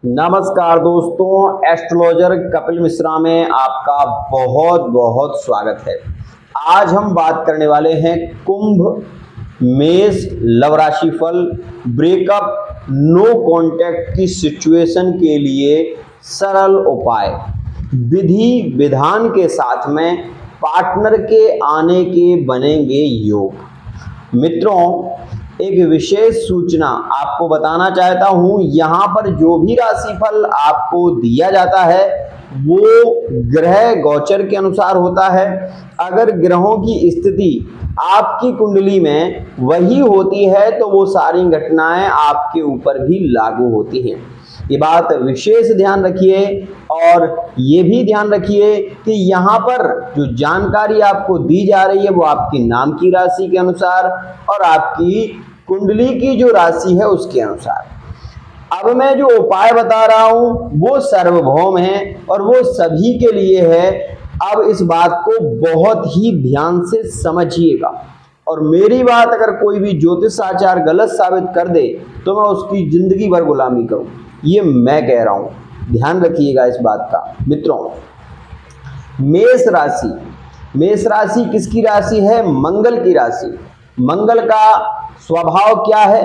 नमस्कार दोस्तों, एस्ट्रोलॉजर कपिल मिश्रा में आपका बहुत बहुत स्वागत है। आज हम बात करने वाले हैं कुंभ मेष लव राशि फल ब्रेकअप नो कांटेक्ट की सिचुएशन के लिए सरल उपाय विधि विधान के साथ में पार्टनर के आने के बनेंगे योग। मित्रों, एक विशेष सूचना आपको बताना चाहता हूं। यहां पर जो भी राशिफल आपको दिया जाता है वो ग्रह गोचर के अनुसार होता है। अगर ग्रहों की स्थिति आपकी कुंडली में वही होती है तो वो सारी घटनाएं आपके ऊपर भी लागू होती हैं। ये बात विशेष ध्यान रखिए और ये भी ध्यान रखिए कि यहाँ पर जो जानकारी आपको दी जा रही है वो आपकी नाम की राशि के अनुसार और आपकी कुंडली की जो राशि है उसके अनुसार। अब मैं जो उपाय बता रहा हूं वो सार्वभौम है और वो सभी के लिए है। अब इस बात को बहुत ही ध्यान से समझिएगा और मेरी बात अगर कोई भी ज्योतिष आचार गलत साबित कर दे तो मैं उसकी जिंदगी भर गुलामी करूं, ये मैं कह रहा हूं। ध्यान रखिएगा इस बात का। मित्रों, मेष राशि किसकी राशि है? मंगल की राशि। मंगल का स्वभाव क्या है?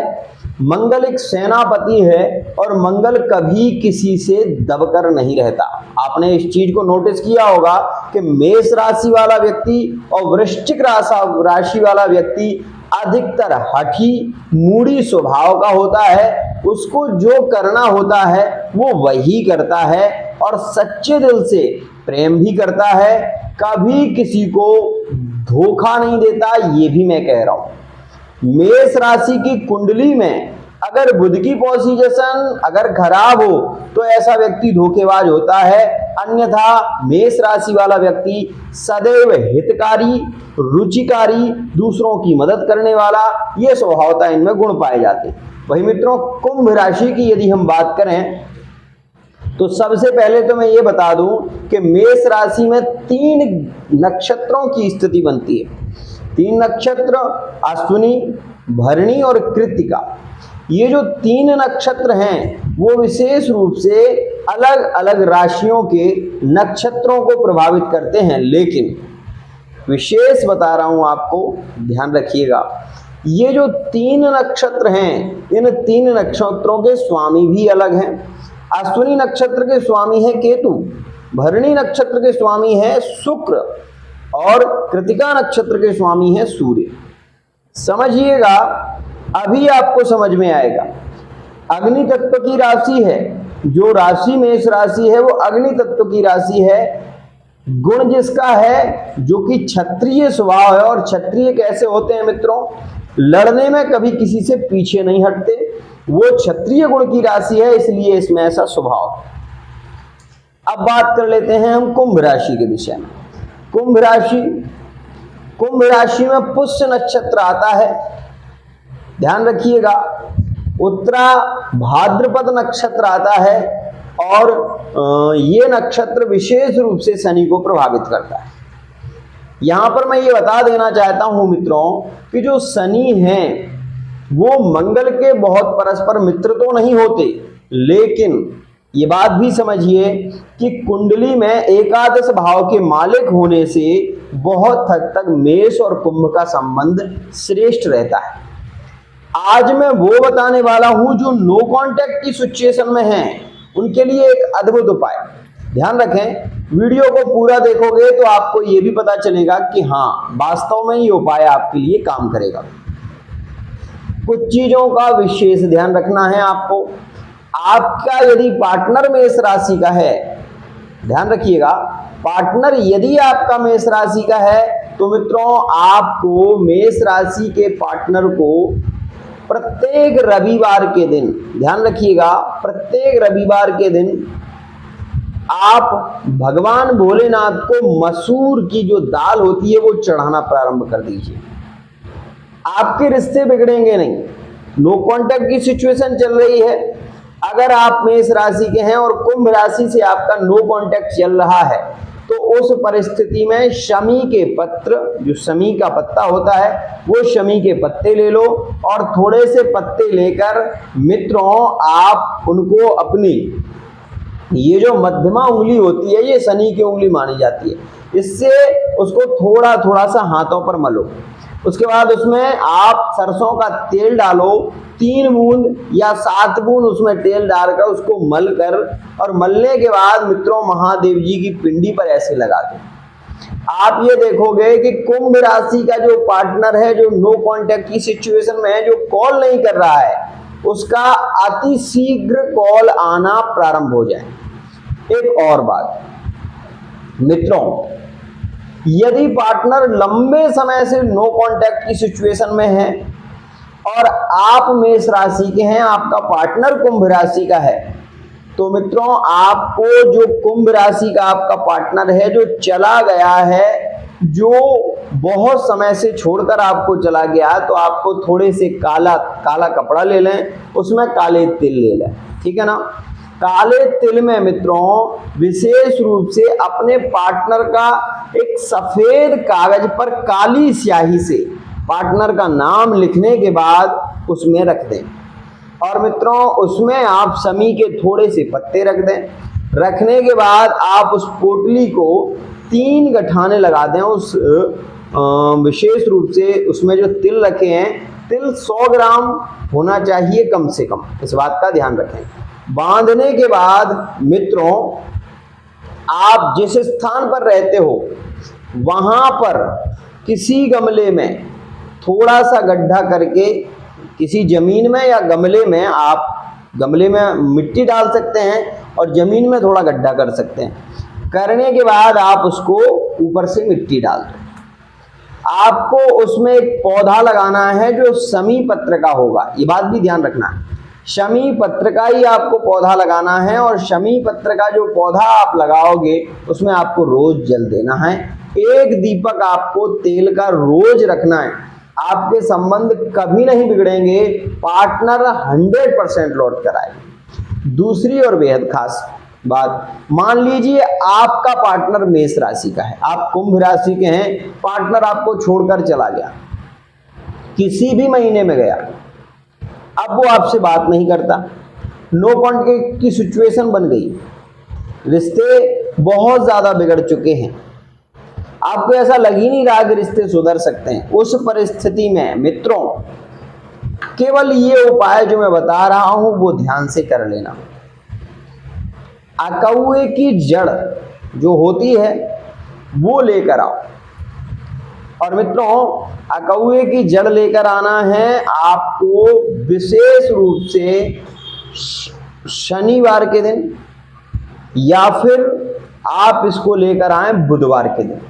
मंगल एक सेनापति है और मंगल कभी किसी से दबकर नहीं रहता। आपने इस चीज को नोटिस किया होगा कि मेष राशि वाला व्यक्ति और वृश्चिक राशि वाला व्यक्ति अधिकतर हठी मूढ़ी स्वभाव का होता है। उसको जो करना होता है वो वही करता है और सच्चे दिल से प्रेम भी करता है, कभी किसी को धोखा नहीं देता, ये भी मैं कह रहा हूं। मेष राशि की कुंडली में अगर बुध की पोजीशन अगर खराब हो तो ऐसा व्यक्ति धोखेबाज होता है। अन्यथा मेष राशि वाला व्यक्ति सदैव हितकारी, रुचिकारी, दूसरों की मदद करने वाला, ये स्वभावता इनमें गुण पाए जाते हैं। वही मित्रों, कुंभ राशि की यदि हम बात करें तो सबसे पहले तो मैं ये बता दूं कि मेष राशि में 3 नक्षत्रों की स्थिति बनती है। 3 नक्षत्र अश्विनी, भरणी और कृत्तिका। ये जो 3 नक्षत्र हैं वो विशेष रूप से अलग अलग राशियों के नक्षत्रों को प्रभावित करते हैं, लेकिन विशेष बता रहा हूं आपको, ध्यान रखिएगा। ये जो 3 नक्षत्र हैं इन 3 नक्षत्रों के स्वामी भी अलग हैं। अश्विनी नक्षत्र के स्वामी है केतु, भरणी नक्षत्र के स्वामी है शुक्र और कृत्तिका नक्षत्र के स्वामी है सूर्य। समझिएगा, अभी आपको समझ में आएगा। अग्नि तत्व की राशि है, जो राशि मेष राशि है वो अग्नि तत्व की राशि है। गुण जिसका है जो कि क्षत्रिय स्वभाव है, और क्षत्रिय कैसे होते हैं मित्रों? लड़ने में कभी किसी से पीछे नहीं हटते, वो क्षत्रिय गुण की राशि है, इसलिए इसमें ऐसा स्वभाव। अब बात कर लेते हैं हम कुंभ राशि के विषय में। कुंभ राशि में पुष्य नक्षत्र आता है। ध्यान रखिएगा, उत्तरा भाद्रपद नक्षत्र आता है और ये नक्षत्र विशेष रूप से शनि को प्रभावित करता है। यहां पर मैं ये बता देना चाहता हूं मित्रों कि जो शनि हैं वो मंगल के बहुत परस्पर मित्र तो नहीं होते, लेकिन ये बात भी समझिए कि कुंडली में एकादश भाव के मालिक होने से बहुत हद तक मेष और कुंभ का संबंध श्रेष्ठ रहता है। आज मैं वो बताने वाला हूं जो नो कांटेक्ट की सिचुएशन में हैं, उनके लिए एक अद्भुत उपाय। ध्यान रखें, वीडियो को पूरा देखोगे तो आपको ये भी पता चलेगा कि हाँ, वास्तव में ये उपाय आपके लिए काम करेगा। कुछ चीजों का विशेष ध्यान रखना है आपको। आपका यदि पार्टनर मेष राशि का है, ध्यान रखिएगा, पार्टनर यदि आपका मेष राशि का है तो मित्रों आपको मेष राशि के पार्टनर को प्रत्येक रविवार के दिन, ध्यान रखिएगा, प्रत्येक रविवार के दिन आप भगवान भोलेनाथ को मसूर की जो दाल होती है वो चढ़ाना प्रारंभ कर दीजिए। आपके रिश्ते बिगड़ेंगे नहीं। नो कांटेक्ट की सिचुएशन चल रही है, अगर आप मेष राशि के हैं और कुंभ राशि से आपका नो कांटेक्ट चल रहा है तो उस परिस्थिति में शमी के पत्र, जो शमी का पत्ता होता है, वो शमी के पत्ते ले लो और थोड़े से पत्ते लेकर मित्रों आप उनको अपनी ये जो मध्यमा उंगली होती है, ये शनि की उंगली मानी जाती है, इससे उसको थोड़ा थोड़ा सा हाथों पर मलो। उसके बाद उसमें आप सरसों का तेल डालो, 3 बूंद या 7 बूंद उसमें तेल डालकर उसको मल कर, और मलने के बाद मित्रों महादेव जी की पिंडी पर ऐसे लगा दो। आप ये देखोगे कि कुंभ राशि का जो पार्टनर है, जो नो कांटेक्ट की सिचुएशन में है, जो कॉल नहीं कर रहा है, उसका अति शीघ्र कॉल आना प्रारंभ हो जाए। एक और बात मित्रों, यदि पार्टनर लंबे समय से नो कांटेक्ट की सिचुएशन में है और आप मेष राशि के हैं, आपका पार्टनर कुंभ राशि का है, तो मित्रों आपको जो कुंभ राशि का आपका पार्टनर है, जो चला गया है, जो बहुत समय से छोड़कर आपको चला गया, तो आपको थोड़े से काला काला कपड़ा ले लें, उसमें काले तिल ले लें, ठीक है ना। काले तिल में मित्रों विशेष रूप से अपने पार्टनर का एक सफेद कागज पर काली स्याही से पार्टनर का नाम लिखने के बाद उसमें रख दें, और मित्रों उसमें आप शमी के थोड़े से पत्ते रख दें। रखने के बाद आप उस पोटली को 3 गठाने लगा दें। उस विशेष रूप से उसमें जो तिल रखे हैं, तिल 100 ग्राम होना चाहिए कम से कम, इस बात का ध्यान रखें। बांधने के बाद मित्रों आप जिस स्थान पर रहते हो वहां पर किसी गमले में थोड़ा सा गड्ढा करके, किसी जमीन में या गमले में, आप गमले में मिट्टी डाल सकते हैं और जमीन में थोड़ा गड्ढा कर सकते हैं। करने के बाद आप उसको ऊपर से मिट्टी डाल दो। आपको उसमें एक पौधा लगाना है जो शमी पत्र का होगा, ये बात भी ध्यान रखना। शमी पत्र का ही आपको पौधा लगाना है, और शमी पत्र का जो पौधा आप लगाओगे उसमें आपको रोज जल देना है। 1 दीपक आपको तेल का रोज रखना है। आपके संबंध कभी नहीं बिगड़ेंगे, पार्टनर 100% लौट कर आएगा। दूसरी और बेहद खास बात, मान लीजिए आपका पार्टनर मेष राशि का है, आप कुंभ राशि के हैं, पार्टनर आपको छोड़कर चला गया, किसी भी महीने में गया, अब वो आपसे बात नहीं करता, नो कांटेक्ट की सिचुएशन बन गई, रिश्ते बहुत ज्यादा बिगड़ चुके हैं, आपको ऐसा लग ही नहीं रहा कि रिश्ते सुधर सकते हैं। उस परिस्थिति में मित्रों केवल ये उपाय जो मैं बता रहा हूं वो ध्यान से कर लेना। अकौए की जड़ जो होती है वो लेकर आओ, और मित्रों अकौए की जड़ लेकर आना है आपको विशेष रूप से शनिवार के दिन, या फिर आप इसको लेकर आए बुधवार के दिन।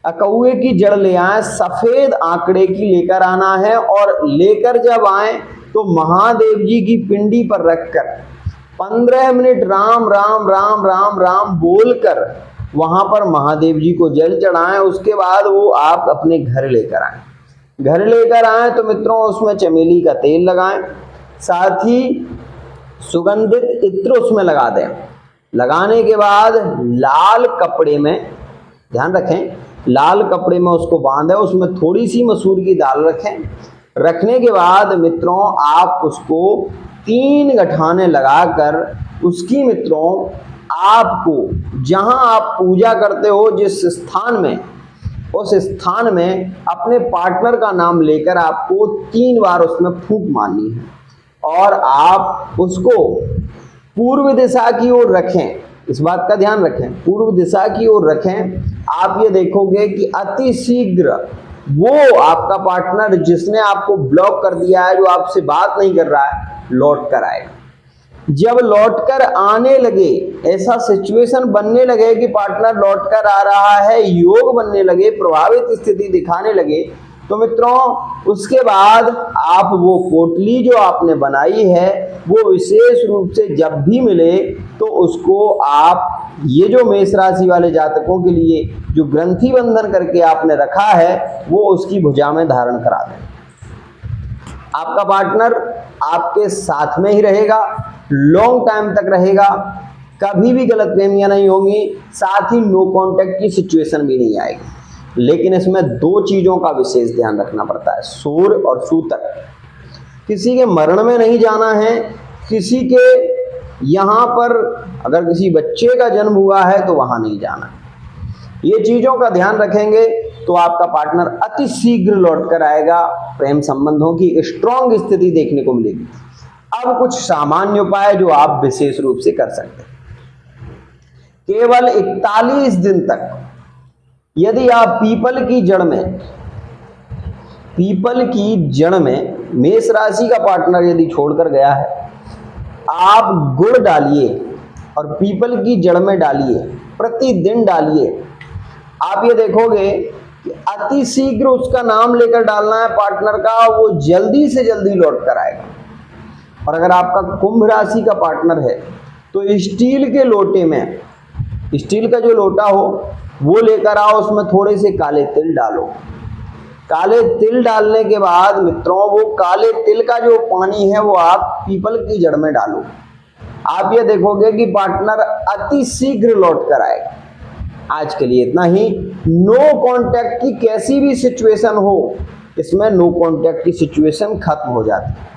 अकौए की जड़ ले आए, सफेद आंकड़े की लेकर आना है, और लेकर जब आए तो महादेव जी की पिंडी पर रखकर 15 मिनट राम राम राम राम राम बोलकर वहां पर महादेव जी को जल चढ़ाएं। उसके बाद वो आप अपने घर लेकर आए। घर लेकर आए तो मित्रों उसमें चमेली का तेल लगाएं, साथ ही सुगंधित इत्र उसमें लगा दें। लगाने के बाद लाल कपड़े में, ध्यान रखें, लाल कपड़े में उसको बांधे, उसमें थोड़ी सी मसूर की दाल रखें। रखने के बाद मित्रों आप उसको 3 गठाने लगाकर उसकी मित्रों आपको जहां आप पूजा करते हो जिस स्थान में, उस स्थान में अपने पार्टनर का नाम लेकर आपको 3 बार उसमें फूंक मारनी है, और आप उसको पूर्व दिशा की ओर रखें। इस बात का ध्यान रखें, पूर्व दिशा की ओर रखें। आप ये देखोगे कि अति शीघ्र वो आपका पार्टनर जिसने आपको ब्लॉक कर दिया है, जो आपसे बात नहीं कर रहा है, लौट कर आएगा। जब लौटकर आने लगे, ऐसा सिचुएशन बनने लगे कि पार्टनर लौटकर आ रहा है, योग बनने लगे, प्रभावित स्थिति दिखाने लगे, तो मित्रों उसके बाद आप वो पोटली जो आपने बनाई है वो विशेष रूप से जब भी मिले तो उसको आप, ये जो मेष राशि वाले जातकों के लिए जो ग्रंथि बंधन करके आपने रखा है वो उसकी भुजा में धारण करा दें। आपका पार्टनर आपके साथ में ही रहेगा, लॉन्ग टाइम तक रहेगा, कभी भी गलतफहमियां नहीं होंगी, साथ ही नो कांटेक्ट की सिचुएशन भी नहीं आएगी। लेकिन इसमें दो चीजों का विशेष ध्यान रखना पड़ता है, सूर और सूतक। किसी के मरण में नहीं जाना है, किसी के यहाँ पर अगर किसी बच्चे का जन्म हुआ है तो वहां नहीं जाना। ये चीजों का ध्यान रखेंगे तो आपका पार्टनर अति शीघ्र लौट कर आएगा, प्रेम संबंधों की स्ट्रॉन्ग स्थिति देखने को मिलेगी। अब कुछ सामान्य उपाय जो आप विशेष रूप से कर सकते हैं। केवल 41 दिन तक यदि आप पीपल की जड़ में मेष राशि का पार्टनर यदि छोड़कर गया है, आप गुड़ डालिए और पीपल की जड़ में डालिए, प्रतिदिन डालिए। आप ये देखोगे कि अति शीघ्र उसका नाम लेकर डालना है पार्टनर का, वो जल्दी से जल्दी लौट कर आएगा। और अगर आपका कुंभ राशि का पार्टनर है तो स्टील के लोटे में, स्टील का जो लोटा हो वो लेकर आओ, उसमें थोड़े से काले तिल डालो। काले तिल डालने के बाद मित्रों, वो काले तिल का जो पानी है वो आप पीपल की जड़ में डालो। आप ये देखोगे कि पार्टनर अति शीघ्र लौट कर आएगा। आज के लिए इतना ही। नो कांटेक्ट की कैसी भी सिचुएशन हो, इसमें नो कांटेक्ट की सिचुएशन खत्म हो जाती है।